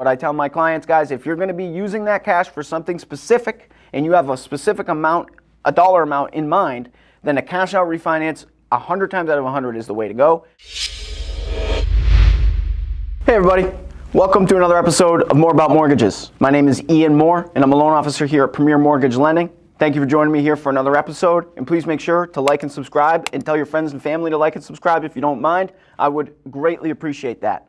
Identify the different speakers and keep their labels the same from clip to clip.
Speaker 1: What I tell my clients, guys, if you're going to be using that cash for something specific and you have a specific amount, a dollar amount in mind, then a cash out refinance 100 times out of 100 is the way to go. Hey everybody, welcome to another episode of More About Mortgages. My name is Ian Moore and I'm a loan officer here at Premier Mortgage Lending. Thank you for joining me here for another episode, and please make sure to like and subscribe and tell your friends and family to like and subscribe if you don't mind. I would greatly appreciate that.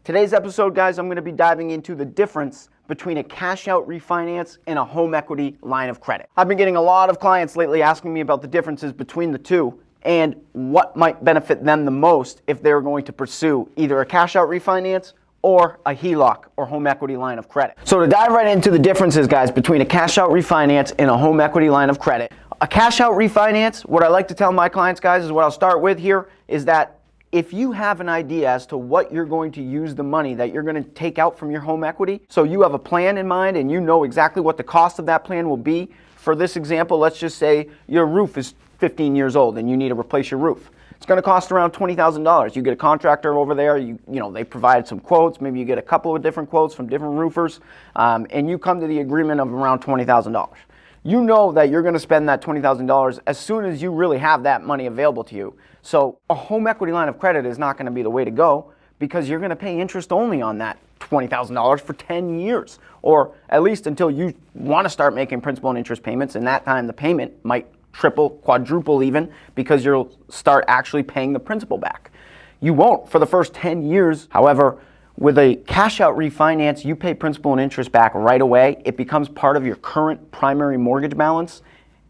Speaker 1: Today's episode, guys, I'm going to be diving into the difference between a cash out refinance and a home equity line of credit. I've been getting a lot of clients lately asking me about the differences between the two and what might benefit them the most if they're going to pursue either a cash out refinance or a HELOC or home equity line of credit. So to dive right into the differences, guys, between a cash out refinance and a home equity line of credit. A cash out refinance, what I like to tell my clients, guys, is what I'll start with here, is that if you have an idea as to what you're going to use the money that you're going to take out from your home equity, so you have a plan in mind and you know exactly what the cost of that plan will be. For this example, let's just say your roof is 15 years old and you need to replace your roof. It's going to cost around $20,000. You get a contractor over there, they provide some quotes, maybe you get a couple of different quotes from different roofers, and you come to the agreement of around $20,000. You know that you're going to spend that $20,000 as soon as you really have that money available to you. So a home equity line of credit is not going to be the way to go because you're going to pay interest only on that $20,000 for 10 years, or at least until you want to start making principal and interest payments, and that time the payment might triple, quadruple even, because you'll start actually paying the principal back. You won't for the first 10 years. However, with a cash out refinance, you pay principal and interest back right away. It becomes part of your current primary mortgage balance,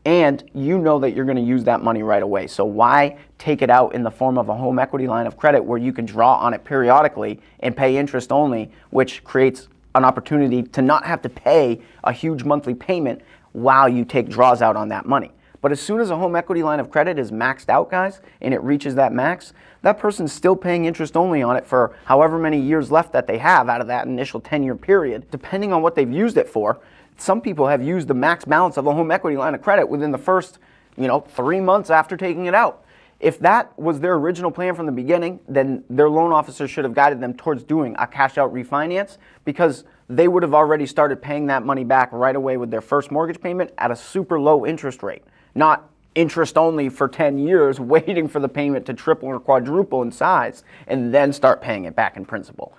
Speaker 1: and you know that you're going to use that money right away. So why take it out in the form of a home equity line of credit where you can draw on it periodically and pay interest only, which creates an opportunity to not have to pay a huge monthly payment while you take draws out on that money. But as soon as a home equity line of credit is maxed out, guys, and it reaches that max, that person's still paying interest only on it for however many years left that they have out of that initial 10-year period, depending on what they've used it for. Some people have used the max balance of a home equity line of credit within the first, 3 months after taking it out. If that was their original plan from the beginning, then their loan officer should have guided them towards doing a cash out refinance, because they would have already started paying that money back right away with their first mortgage payment at a super low interest rate. Not interest only for 10 years, waiting for the payment to triple or quadruple in size, and then start paying it back in principal.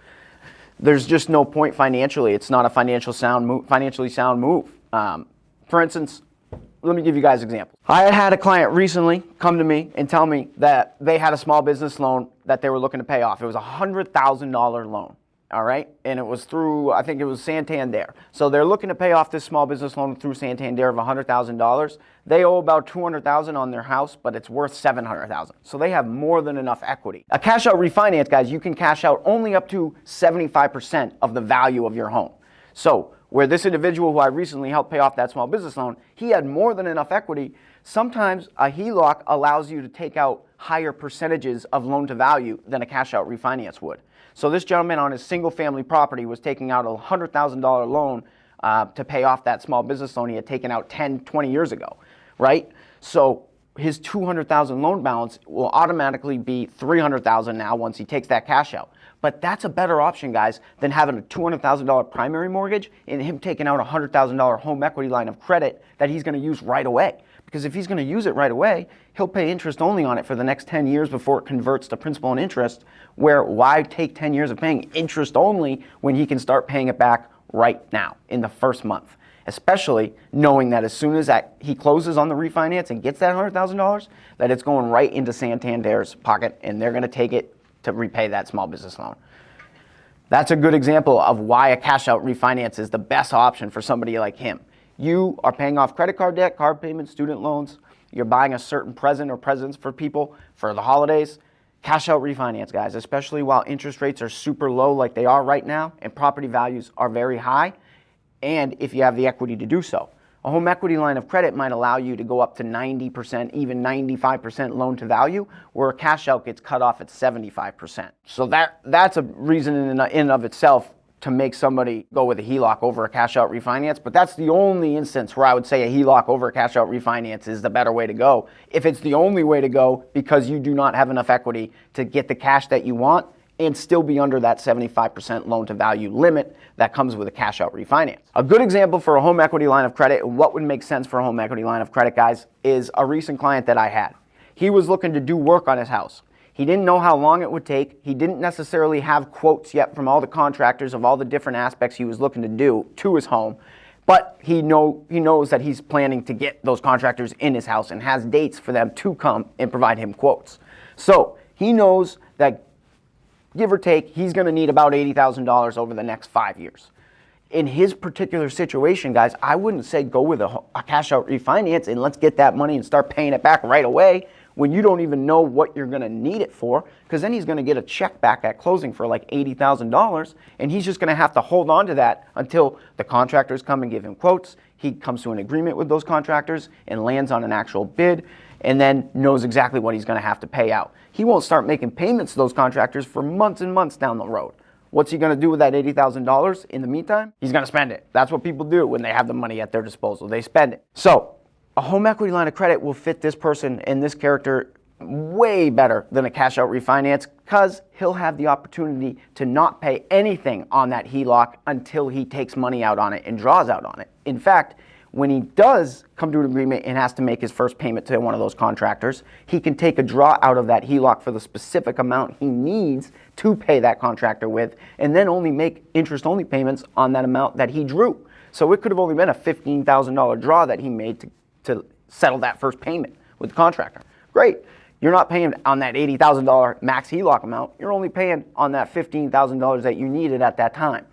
Speaker 1: There's just no point financially. It's not a financially sound move. For instance, let me give you guys examples. I had a client recently come to me and tell me that they had a small business loan that they were looking to pay off. It was a $100,000 loan. All right, and it was through, I think it was Santander. So they're looking to pay off this small business loan through Santander of $100,000. They owe about $200,000 on their house, but it's worth $700,000. So they have more than enough equity. A cash out refinance, guys, you can cash out only up to 75% of the value of your home. So where this individual who I recently helped pay off that small business loan, he had more than enough equity. Sometimes a HELOC allows you to take out higher percentages of loan to value than a cash out refinance would. So this gentleman on his single family property was taking out a $100,000 loan to pay off that small business loan he had taken out 10, 20 years ago, right? So his $200,000 loan balance will automatically be $300,000 now once he takes that cash out. But that's a better option, guys, than having a $200,000 primary mortgage and him taking out a $100,000 home equity line of credit that he's going to use right away. Because if he's going to use it right away, he'll pay interest only on it for the next 10 years before it converts to principal and interest, where why take 10 years of paying interest only when he can start paying it back right now in the first month? Especially knowing that as soon as he closes on the refinance and gets that $100,000, that it's going right into Santander's pocket and they're going to take it to repay that small business loan. That's a good example of why a cash out refinance is the best option for somebody like him. You are paying off credit card debt, card payments, student loans. You're buying a certain present or presents for people for the holidays. Cash out refinance, guys, especially while interest rates are super low like they are right now and property values are very high, and if you have the equity to do so. A home equity line of credit might allow you to go up to 90%, even 95% loan to value, where a cash out gets cut off at 75%. So that's a reason in and of itself to make somebody go with a HELOC over a cash out refinance, but that's the only instance where I would say a HELOC over a cash out refinance is the better way to go. If it's the only way to go because you do not have enough equity to get the cash that you want and still be under that 75% loan to value limit that comes with a cash out refinance. A good example for a home equity line of credit and what would make sense for a home equity line of credit, guys, is a recent client that I had. He was looking to do work on his house. He didn't know how long it would take. He didn't necessarily have quotes yet from all the contractors of all the different aspects he was looking to do to his home, but he knows that he's planning to get those contractors in his house and has dates for them to come and provide him quotes. So he knows that, give or take, he's going to need about $80,000 over the next 5 years. In his particular situation, guys, I wouldn't say go with a cash out refinance and let's get that money and start paying it back right away when you don't even know what you're going to need it for, because then he's going to get a check back at closing for like $80,000, and he's just going to have to hold on to that until the contractors come and give him quotes. He comes to an agreement with those contractors and lands on an actual bid, and then knows exactly what he's going to have to pay out. He won't start making payments to those contractors for months and months down the road. What's he going to do with that $80,000 in the meantime? He's going to spend it. That's what people do when they have the money at their disposal. They spend it. So a home equity line of credit will fit this person and this character way better than a cash out refinance, because he'll have the opportunity to not pay anything on that HELOC until he takes money out on it and draws out on it. In fact, when he does come to an agreement and has to make his first payment to one of those contractors, he can take a draw out of that HELOC for the specific amount he needs to pay that contractor with, and then only make interest-only payments on that amount that he drew. So it could have only been a $15,000 draw that he made to settle that first payment with the contractor. Great. You're not paying on that $80,000 max HELOC amount. You're only paying on that $15,000 that you needed at that time.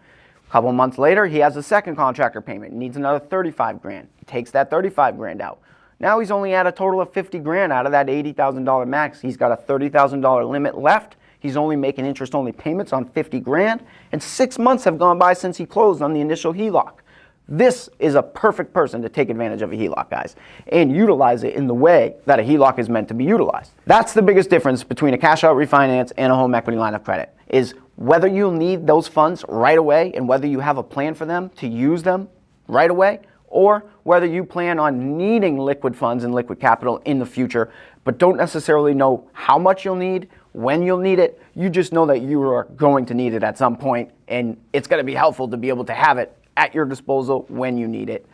Speaker 1: A couple of months later, he has a second contractor payment. He needs another 35 grand. He takes that 35 grand out. Now he's only at a total of 50 grand out of that $80,000 max. He's got a $30,000 limit left. He's only making interest-only payments on 50 grand, and 6 months have gone by since he closed on the initial HELOC. This is a perfect person to take advantage of a HELOC, guys, and utilize it in the way that a HELOC is meant to be utilized. That's the biggest difference between a cash out refinance and a home equity line of credit, is whether you'll need those funds right away and whether you have a plan for them to use them right away, or whether you plan on needing liquid funds and liquid capital in the future, but don't necessarily know how much you'll need, when you'll need it. You just know that you are going to need it at some point, and it's going to be helpful to be able to have it at your disposal when you need it,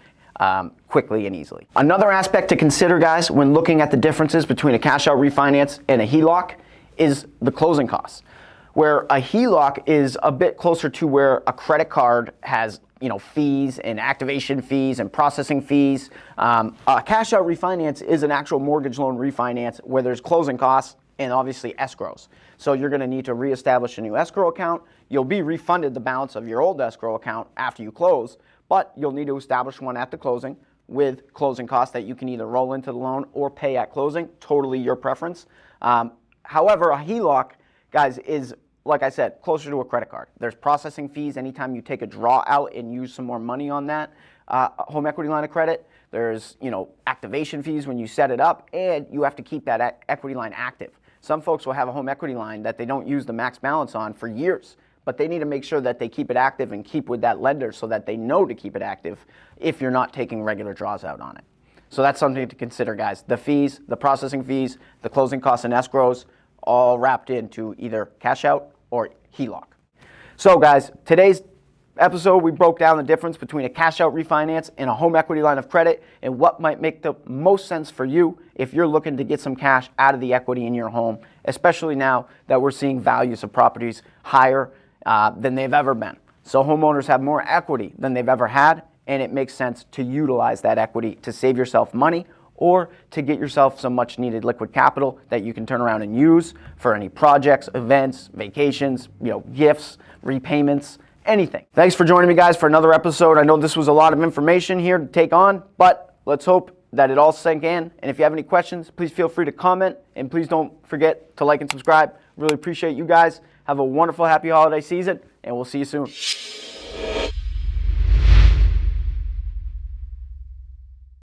Speaker 1: quickly and easily. Another aspect to consider, guys, when looking at the differences between a cash out refinance and a HELOC is the closing costs, where a HELOC is a bit closer to where a credit card has, fees and activation fees and processing fees. A cash out refinance is an actual mortgage loan refinance where there's closing costs and obviously escrows. So you're going to need to reestablish a new escrow account. You'll be refunded the balance of your old escrow account after you close, but you'll need to establish one at the closing with closing costs that you can either roll into the loan or pay at closing, totally your preference. However, a HELOC, guys, is, like I said, closer to a credit card. There's processing fees anytime you take a draw out and use some more money on that home equity line of credit. There's, activation fees when you set it up, and you have to keep that equity line active. Some folks will have a home equity line that they don't use the max balance on for years, but they need to make sure that they keep it active and keep with that lender so that they know to keep it active if you're not taking regular draws out on it. So that's something to consider, guys. The fees, the processing fees, the closing costs and escrows, all wrapped into either cash out or HELOC. So, guys, today's episode, we broke down the difference between a cash out refinance and a home equity line of credit and what might make the most sense for you if you're looking to get some cash out of the equity in your home, especially now that we're seeing values of properties higher than they've ever been. So homeowners have more equity than they've ever had, and it makes sense to utilize that equity to save yourself money or to get yourself some much needed liquid capital that you can turn around and use for any projects, events, vacations, gifts, repayments, anything. Thanks for joining me, guys, for another episode. I know this was a lot of information here to take on, but let's hope that it all sank in. And if you have any questions, please feel free to comment, and please don't forget to like and subscribe. Really appreciate you guys. Have a wonderful, happy holiday season, and we'll see you soon.